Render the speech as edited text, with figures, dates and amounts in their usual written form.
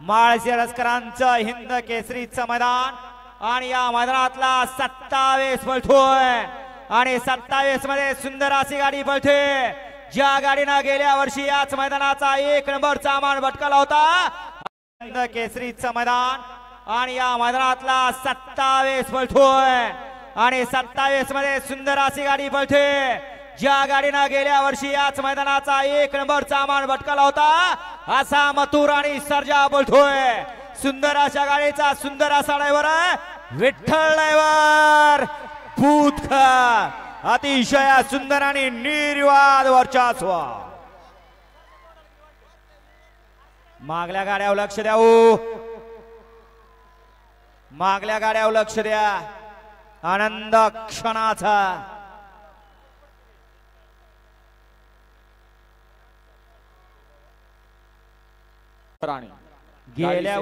माळशिरसकरांचं हिंद केसरीचं मैदान आणि या मैदानातला 27 पळतोय आणि 27 मध्ये सुंदर अशी गाडी पळते। ज्या गाडीनं गेल्या वर्षी याच मैदानाचा 1 नंबरचा मान भटकला होता। हिंद केसरीचं मैदान आणि या मैदानातला 27 पळतोय आणि 27 मध्ये सुंदर अशी गाडी पळते। ज्या गाडीनं गेल्या वर्षी याच मैदानाचा 1 नंबरचा मान भटकला होता असा मथुर आणि सर्जा बोलतोय। सुंदर अशा गाडीचा सुंदर असा ड्रायव्हर विठ्ठल ड्रायव्हर पूतकर, अतिशय सुंदर आणि निर्वाद वर्चस्व। मागल्या गाड्यावर लक्ष द्या, मागल्या गाड्यावर लक्ष द्या। आनंद क्षणाचा गेल्या